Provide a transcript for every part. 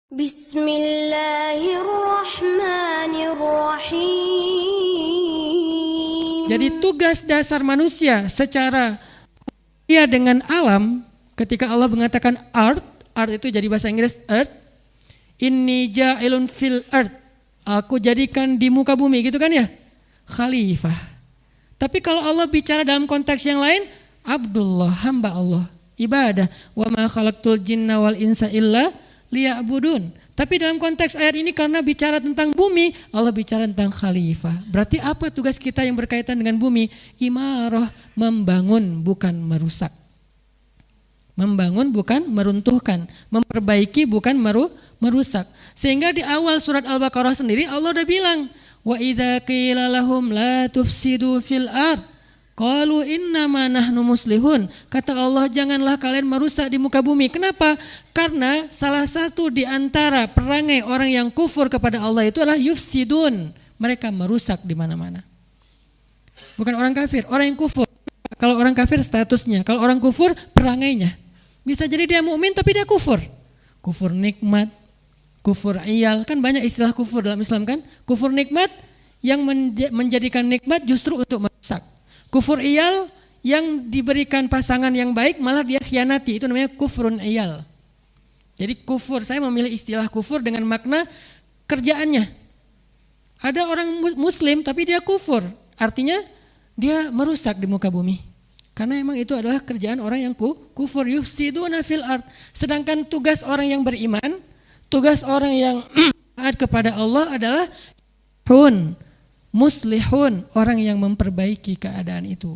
Bismillahirrahmanirrahim. Jadi tugas dasar manusia secara dia dengan alam, ketika Allah mengatakan earth itu jadi bahasa Inggris earth, inni ja'ilun fil earth, aku jadikan di muka bumi, gitu kan ya, khalifah. Tapi kalau Allah bicara dalam konteks yang lain, Abdullah, hamba Allah, ibadah, wa ma khalaqtul jinna wal insa illa liya'budun. Tapi dalam konteks ayat ini karena bicara tentang bumi, Allah bicara tentang khalifah. Berarti apa tugas kita yang berkaitan dengan bumi? Imarah, membangun bukan merusak. Membangun bukan meruntuhkan, memperbaiki bukan merusak. Sehingga di awal surat Al-Baqarah sendiri Allah udah bilang, wa idza qila lahum la tufsidu fil ard qalu innama nahnu muslihun. Kata Allah, janganlah kalian merusak di muka bumi. Kenapa? Karena salah satu di antara perangai orang yang kufur kepada Allah itu adalah yufsidun. Mereka merusak di mana-mana. Bukan orang kafir, orang yang kufur. Kalau orang kafir statusnya, kalau orang kufur perangainya. Bisa jadi dia mukmin tapi dia kufur. Kufur nikmat, kufur iyal, kan banyak istilah kufur dalam Islam kan? Kufur nikmat yang menjadikan nikmat justru untuk merusak. Kufur iyal yang diberikan pasangan yang baik malah dia khianati, itu namanya kufrun iyal. Jadi kufur, saya memilih istilah kufur dengan makna kerjaannya. Ada orang muslim tapi dia kufur, artinya dia merusak di muka bumi. Karena emang itu adalah kerjaan orang yang kufur, yufsiduna fil ard. Sedangkan tugas orang yang beriman, tugas orang yang taat kepada Allah adalah muslihun, orang yang memperbaiki keadaan itu.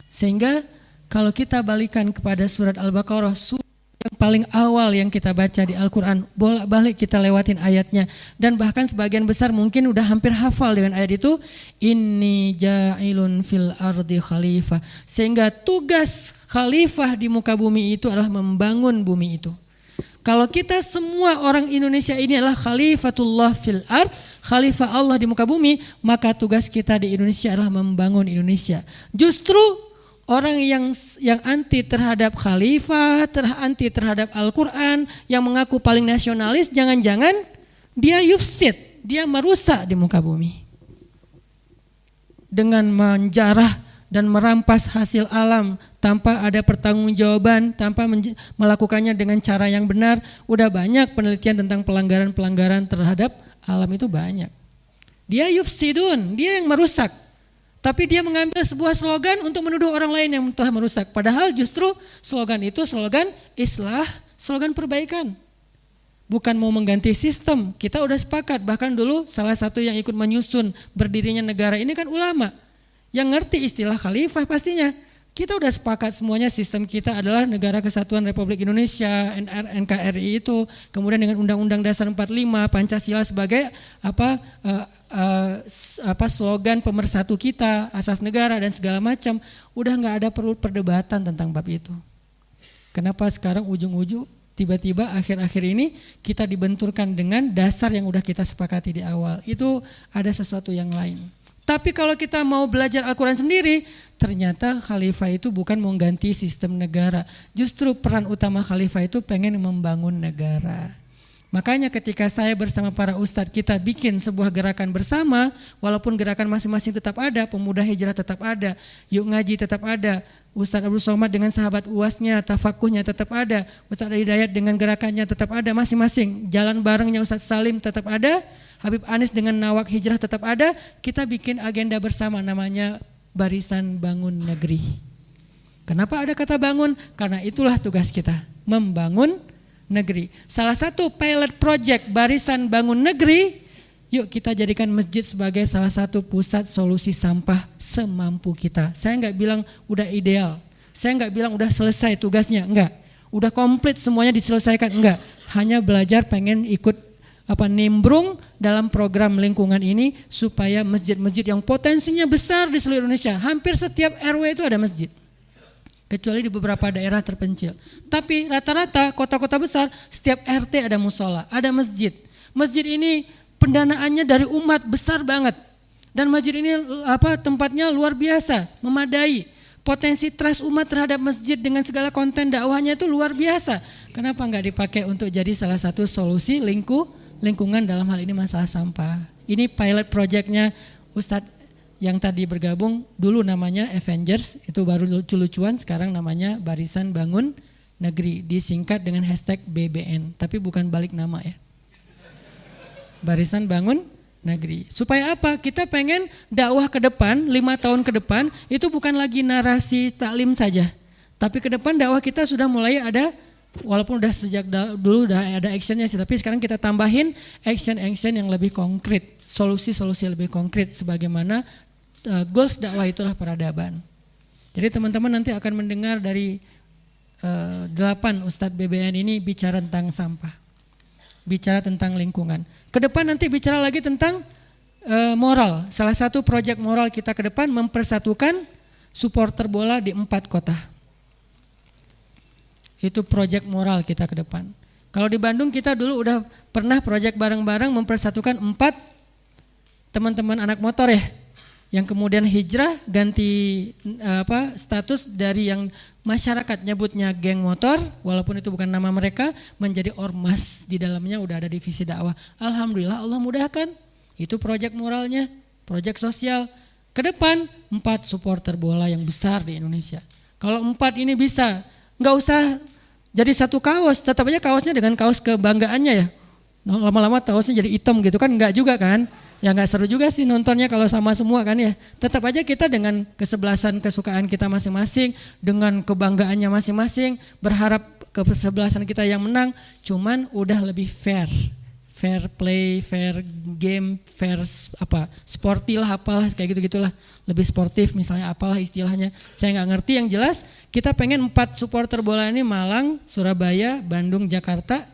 Sehingga kalau kita balikan kepada surat Al-Baqarah, surat yang paling awal yang kita baca di Al-Quran, bolak-balik kita lewatin ayatnya, dan bahkan sebagian besar mungkin udah hampir hafal dengan ayat itu, inni ja'ilun fil ardi khalifah. Sehingga tugas khalifah di muka bumi itu adalah membangun bumi itu. Kalau kita semua orang Indonesia ini adalah khalifatullah fil ard, khalifah Allah di muka bumi, maka tugas kita di Indonesia adalah membangun Indonesia. Justru orang yang anti terhadap khalifah, anti terhadap Al-Quran, yang mengaku paling nasionalis, jangan-jangan dia yufsid, dia merusak di muka bumi. Dengan menjarah dan merampas hasil alam tanpa ada pertanggungjawaban, tanpa melakukannya dengan cara yang benar. Udah banyak penelitian tentang pelanggaran-pelanggaran terhadap alam itu banyak. Dia yufsidun, dia yang merusak. Tapi dia mengambil sebuah slogan untuk menuduh orang lain yang telah merusak. Padahal justru slogan itu slogan islah, slogan perbaikan. Bukan mau mengganti sistem. Kita udah sepakat, bahkan dulu salah satu yang ikut menyusun berdirinya negara ini kan ulama. Yang ngerti istilah khalifah pastinya. Kita udah sepakat semuanya, sistem kita adalah Negara Kesatuan Republik Indonesia, NKRI itu, kemudian dengan Undang-Undang Dasar 45, Pancasila sebagai slogan pemersatu kita, asas negara dan segala macam. Udah nggak ada perlu perdebatan tentang bab itu. Kenapa sekarang ujung-ujung tiba-tiba akhir-akhir ini kita dibenturkan dengan dasar yang udah kita sepakati di awal. Itu ada sesuatu yang lain. Tapi kalau kita mau belajar Al-Quran sendiri, ternyata khalifah itu bukan mengganti sistem negara. Justru peran utama khalifah itu pengen membangun negara. Makanya ketika saya bersama para ustadz kita bikin sebuah gerakan bersama, walaupun gerakan masing-masing tetap ada, pemuda hijrah tetap ada, yuk ngaji tetap ada, Ustadz Abdul Somad dengan sahabat uasnya, tafakuhnya tetap ada, Ustadz Hidayat dengan gerakannya tetap ada masing-masing, jalan barengnya Ustadz Salim tetap ada, Habib Anis dengan Nawak Hijrah tetap ada. Kita bikin agenda bersama namanya Barisan Bangun Negeri. Kenapa ada kata bangun? Karena itulah tugas kita, membangun negeri. Salah satu pilot project Barisan Bangun Negeri, yuk kita jadikan masjid sebagai salah satu pusat solusi sampah semampu kita. Saya nggak bilang udah ideal, saya nggak bilang udah selesai tugasnya, enggak. Udah komplit semuanya diselesaikan, enggak. Hanya belajar pengen ikut nimbrung dalam program lingkungan ini supaya masjid-masjid yang potensinya besar di seluruh Indonesia, hampir setiap RW itu ada masjid. Kecuali di beberapa daerah terpencil. Tapi rata-rata kota-kota besar setiap RT ada musola, ada masjid. Masjid ini pendanaannya dari umat besar banget. Dan masjid ini tempatnya luar biasa, memadai. Potensi trust umat terhadap masjid dengan segala konten dakwahnya itu luar biasa. Kenapa nggak dipakai untuk jadi salah satu solusi lingkungan dalam hal ini masalah sampah? Ini pilot projectnya Ustadz yang tadi bergabung, dulu namanya Avengers, itu baru lucu-lucuan, sekarang namanya Barisan Bangun Negeri, disingkat dengan hashtag BBN, tapi bukan balik nama ya. Barisan Bangun Negeri. Supaya apa? Kita pengen dakwah ke depan, 5 tahun ke depan, itu bukan lagi narasi taklim saja. Tapi ke depan dakwah kita sudah mulai ada, walaupun udah sejak dulu udah ada actionnya sih, tapi sekarang kita tambahin action yang lebih konkret, solusi-solusi lebih konkret, sebagaimana goals dakwah itulah peradaban. Jadi teman-teman nanti akan mendengar dari 8 Ustadz BBN ini bicara tentang sampah, bicara tentang lingkungan. Ke depan nanti bicara lagi tentang moral. Salah satu proyek moral kita ke depan mempersatukan supporter bola di 4 kota. Itu proyek moral kita ke depan. Kalau di Bandung kita dulu udah pernah proyek bareng-bareng mempersatukan 4 teman-teman anak motor ya, yang kemudian hijrah ganti status dari yang masyarakat nyebutnya geng motor, walaupun itu bukan nama mereka, menjadi ormas. Di dalamnya udah ada divisi dakwah. Alhamdulillah Allah mudahkan. Itu proyek moralnya, proyek sosial. Ke depan 4 supporter bola yang besar di Indonesia. Kalau 4 ini bisa, nggak usah jadi satu kaos, tetap aja kaosnya dengan kaos kebanggaannya ya. Lama-lama kaosnya jadi hitam gitu kan, nggak juga kan. Ya nggak seru juga sih nontonnya kalau sama semua kan ya. Tetap aja kita dengan kesebelasan kesukaan kita masing-masing, dengan kebanggaannya masing-masing, berharap kesebelasan kita yang menang, cuman udah lebih fair. Fair play, fair game, fair sporty lah apalah kayak gitu-gitulah. Lebih sportif misalnya apalah istilahnya. Saya nggak ngerti, yang jelas kita pengen 4 supporter bola ini Malang, Surabaya, Bandung, Jakarta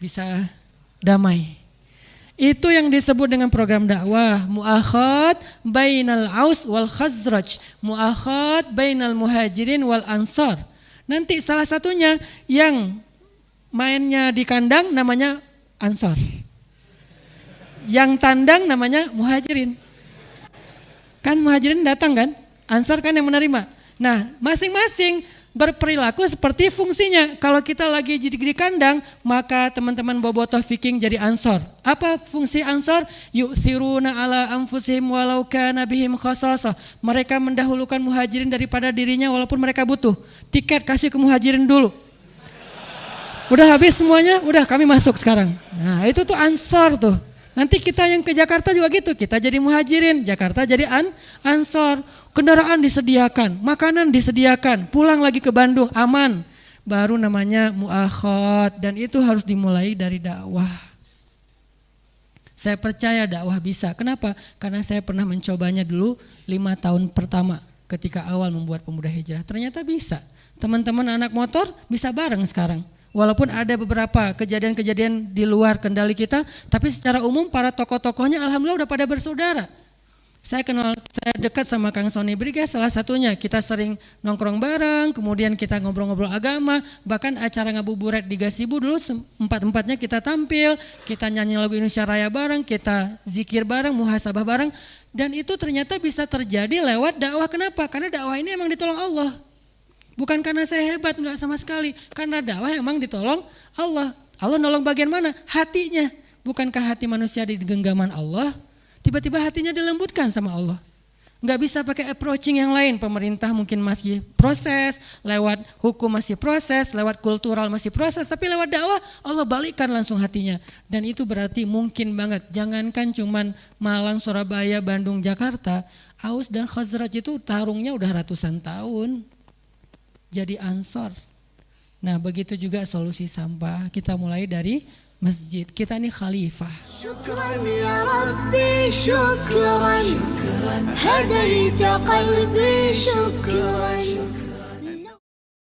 bisa damai. Itu yang disebut dengan program dakwah mu'akhad bainal aus wal khazraj, mu'akhad bainal muhajirin wal ansar. Nanti salah satunya yang mainnya di kandang namanya ansar, yang tandang namanya muhajirin. Kan muhajirin datang kan, ansar kan yang menerima. Nah masing-masing berperilaku seperti fungsinya. Kalau kita lagi di kandang, maka teman-teman bobotoh Viking jadi ansor. Apa fungsi ansor? Yu'thiruna ala anfusihim walau kana bihim khasasah. Mereka mendahulukan muhajirin daripada dirinya walaupun mereka butuh. Tiket kasih ke muhajirin dulu. Udah habis semuanya, udah kami masuk sekarang. Nah itu tuh ansor tuh. Nanti kita yang ke Jakarta juga gitu, kita jadi muhajirin, Jakarta jadi ansor. Kendaraan disediakan, makanan disediakan, pulang lagi ke Bandung aman. Baru namanya mu'akhad, dan itu harus dimulai dari dakwah. Saya percaya dakwah bisa. Kenapa? Karena saya pernah mencobanya dulu 5 tahun pertama ketika awal membuat Pemuda Hijrah. Ternyata bisa. Teman-teman anak motor bisa bareng sekarang. Walaupun ada beberapa kejadian-kejadian di luar kendali kita, tapi secara umum para tokoh-tokohnya alhamdulillah udah pada bersaudara. Saya dekat sama Kang Sony Brigas salah satunya. Kita sering nongkrong bareng, kemudian kita ngobrol-ngobrol agama, bahkan acara ngabuburit di Gasibu dulu 4-4-nya kita tampil, kita nyanyi lagu Indonesia Raya bareng, kita zikir bareng, muhasabah bareng, dan itu ternyata bisa terjadi lewat dakwah. Kenapa? Karena dakwah ini emang ditolong Allah. Bukan karena saya hebat, enggak sama sekali. Karena dakwah emang ditolong Allah. Allah nolong bagian mana? Hatinya. Bukankah hati manusia di genggaman Allah? Tiba-tiba hatinya dilembutkan sama Allah. Enggak bisa pakai approaching yang lain. Pemerintah mungkin masih proses, lewat hukum masih proses, lewat kultural masih proses. Tapi lewat dakwah Allah balikkan langsung hatinya. Dan itu berarti mungkin banget. Jangankan cuman Malang, Surabaya, Bandung, Jakarta. Aus dan Khazraj itu tarungnya udah ratusan tahun. Jadi ansor. Nah begitu juga solusi sampah. Kita mulai dari masjid. Kita ini khalifah. Syukran ya Rabbi, syukran. Hadaita qalbi, syukran.